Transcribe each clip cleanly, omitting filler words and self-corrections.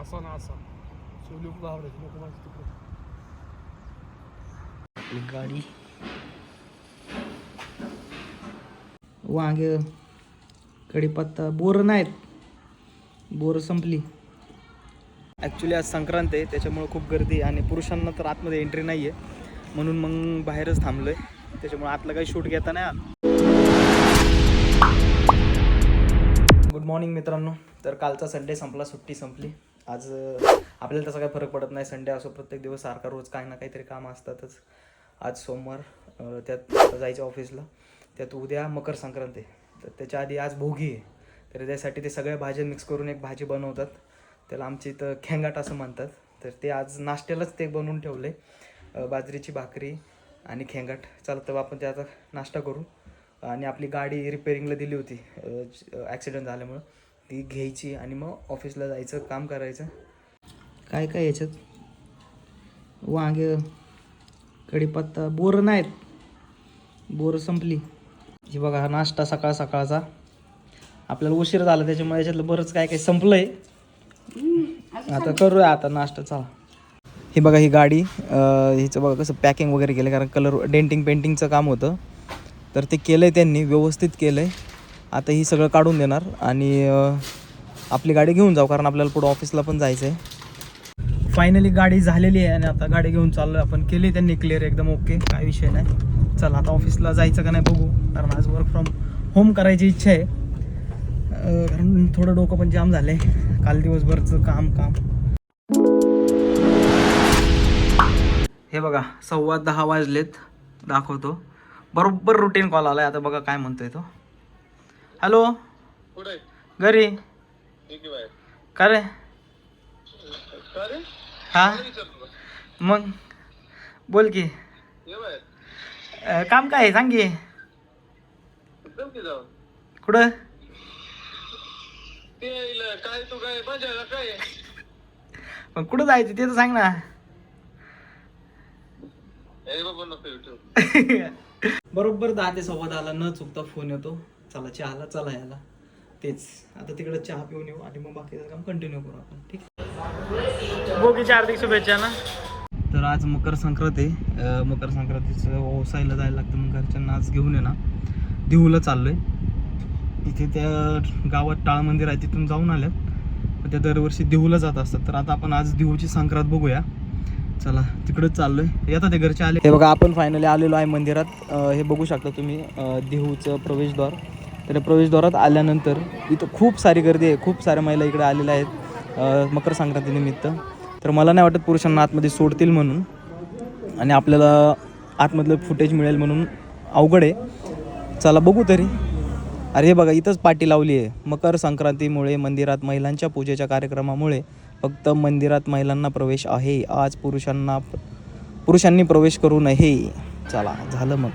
असा ना असा सोलूक लावडायची नको माझी तिकडे. आपली गाडी वांगे कढीपत्ता बोरं नाहीत, बोरं संपली. ॲक्च्युली आज संक्रांत आहे त्याच्यामुळं खूप गर्दी आणि पुरुषांना तर आतमध्ये एंट्री नाही आहे म्हणून मग बाहेरच थांबलो आहे. त्याच्यामुळे आतलं काही शूट घेता नाही आलं. गुड मॉर्निंग मित्रांनो. तर कालचा संडे संपला, सुट्टी संपली. आज आपल्याला तसा काही फरक पडत नाही, संडे असो प्रत्येक दिवस सारखा रोज काही ना काहीतरी कामं असतातच. आज सोमवार, त्यात जायचं ऑफिसला. त्यात उद्या मकर संक्रांत आहे, तर त्याच्या आधी आज भोगी आहे. तर त्यासाठी ते सगळ्या भाज्या मिक्स करून एक भाजी बनवतात, त्याला आमच्या इथं खेंगाट असं म्हणतात. तर ते आज नाश्त्यालाच ते बनवून ठेवले, बाजरीची भाकरी आणि खेंगाट. चला तर आपण त्याचा नाश्ता करू. आणि आपली गाडी रिपेअरिंगला दिली होती ॲक्सिडेंट झाल्यामुळं, ती घ्यायची आणि मग ऑफिसला जायचं, काम करायचं. काय काय याच्यात वांगे कढीपत्ता, बोरं नाहीत, बोरं संपली. हे बघा हा नाश्ता सकाळ सकाळचा. आपल्याला उशीर झाला त्याच्यामुळे याच्यातलं बरंच काय काय संपलं आहे. आता करूया आता नाश्ता. चला हे बघा ही गाडी, हिचं बघा कसं पॅकिंग वगैरे केलं, कारण कलर डेंटिंग पेंटिंगचं काम होतं तर ते केलं आहे त्यांनी, व्यवस्थित केलं आहे. आता ही सगळं काढून देणार आणि आपली गाडी घेऊन जाऊ, कारण आपल्याला पुढं ऑफिसला पण जायचं आहे. फायनली गाडी झालेली आहे आणि आता गाडी घेऊन चाललो आहे आपण. केली त्यांनी क्लिअर, एकदम ओके, काय विषय नाही. चला आता ऑफिसला जायचं का नाही बघू, कारण आज वर्क फ्रॉम होम करायची इच्छा आहे. कारण थोडं डोकं पण जाम झालं आहे, काल दिवसभरचं काम. हे बघा 10:15 वाजलेत, दाखवतो बरोबर रुटीन कॉल आलाय. आता बघा काय म्हणतोय तो. हॅलो, घरी का रे? हा मग बोल की, काम काय आहे सांग की. कुठं पण कुठं जायचं ते तर सांग ना. बरोबर 10 ते 10:15 न चुकता फोन येतो, चला चहाला, चला याला. तेच आता तिकडे चहा पिऊन येऊ आणि मग बाकीचं काम कंटिन्यू करू आपण, ठीक आहे. भोगीच्या हार्दिक शुभेच्छा ना. तर आज मकर संक्रांत आहे, मकर संक्रांतीचं ओसायला जायला लागतं. मग घरच्यांना आज घेऊन ये ना देहूला चाललोय. इथे त्या गावात टाळ मंदिर आहे, तिथून जाऊन आल्यात, त्या दरवर्षी देहूला जात असतात. तर आता आपण आज देहूची संक्रांत बघूया. चला तिकडंच चाललोय. येतात ते घरचे आले. हे बघा आपण फायनली आलेलो आहे मंदिरात. हे बघू शकता तुम्ही, देहूचं प्रवेशद्वार. तर प्रवेशद्वारात आल्यानंतर इथं खूप सारी गर्दी आहे, खूप साऱ्या महिला इकडे आलेल्या आहेत मकर संक्रांतीनिमित्त. तर मला नाही वाटत पुरुषांना आतमध्ये सोडतील म्हणून, आणि आपल्याला आतमधलं फुटेज मिळेल म्हणून अवघड आहे. चला बघू तरी. अरे हे बघा इथंच पाटी लावली आहे. मकर संक्रांतीमुळे मंदिरात महिलांच्या पूजेच्या कार्यक्रमामुळे फक्त मंदिरात महिलांना प्रवेश आहे, आज पुरुषांनी प्रवेश करू नये. चला झालं मग.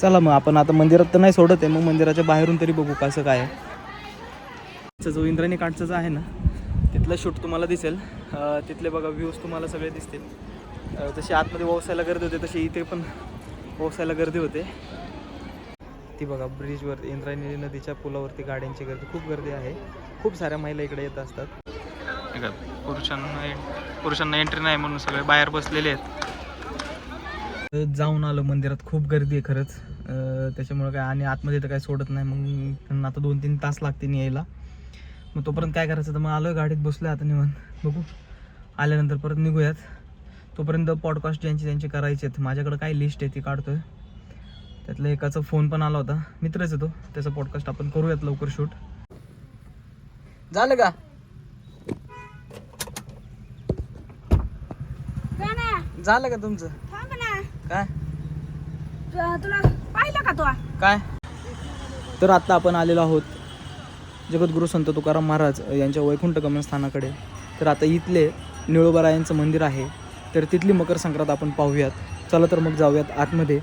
चला मग आपण आता मंदिरात तर नाही सोडत आहे, मग मंदिराच्या बाहेरून तरी बघू कसं काय आहे. जो इंद्रायणी काठचं आहे ना, तिथलं शूट तुम्हाला दिसेल. तिथले बघा व्ह्यूज तुम्हाला सगळे दिसतील. जशी आतमध्ये ववसायला गर्दी होते तशी इथे पण ववसायला गर्दी होते. ती बघा ब्रिजवर, इंद्रायणी नदीच्या पुलावरती गाड्यांची गर्दी, खूप गर्दी आहे. खूप साऱ्या महिला इकडे येत असतात. पुरुषांना एंट्री नाही म्हणून सगळे बाहेर बसलेले आहेत. जाऊन आलो मंदिरात, खूप गर्दी आहे खरंच. त्याच्यामुळे काय, आणि आतमध्ये तर काय सोडत नाही. मग त्यांना आता 2-3 तास लागतील यायला. मग तोपर्यंत काय करायचं, तर मग आलोय गाडीत बसलोय आता निवांत. बघू आल्यानंतर परत निघूयात. तोपर्यंत पॉडकास्ट ज्यांची करायचे आहेत, माझ्याकडे काय लिस्ट आहे ती काढतोय. त्यातलं एकाचा फोन पण आला होता, मित्रच आहे तो, त्याचा पॉडकास्ट आपण करूयात लवकर शूट. झालं का? झालं का तुमचं? काय तुला पाहिलं का तू काय? तर आता आपण आलेलो आहोत जगद्गुरू संत तुकाराम महाराज यांच्या वैकुंठ गमन स्थानाकडे. तर आता इथले निळोबारायांचं मंदिर आहे, तर तिथली मकर संक्रांत आपण पाहूयात. चला तर मग जाऊयात आतमध्ये.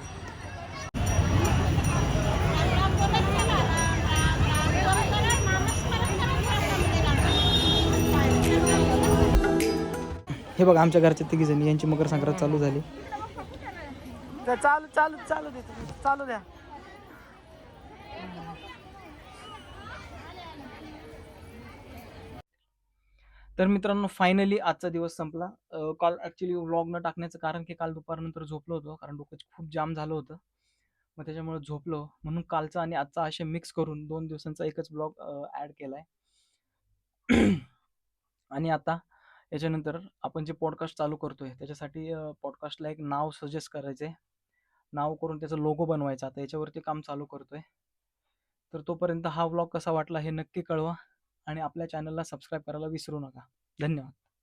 हे बघा आमच्या घरच्या तिघीजणी, यांची मकर संक्रांत चालू झाली. चालू द्या. तर मित्रांनो फायनली आजचा दिवस संपला. काल ॲक्च्युली व्लॉग न टाकण्याचं कारण की काल दुपारनंतर झोपलो होतो. कारण डोकं खूप जाम झालं होतं. मग त्याच्यामुळे झोपलो. म्हणून कालचा आणि आजचा असे मिक्स करून 2 दिवसांचा एकच ब्लॉग ॲड केलाय. आणि आता याच्यानंतर आपण जे पॉडकास्ट चालू करतोय त्याच्यासाठी पॉडकास्टला एक नाव सजेस्ट करायचंय. नाव करून त्याचा लोगो बनवायचा. आता याच्यावरती काम चालू करतोय. तर तोपर्यंत हा व्लॉग कसा वाटला हे नक्की कळवा आणि आपल्या चॅनलला सबस्क्राईब करायला विसरू नका. धन्यवाद.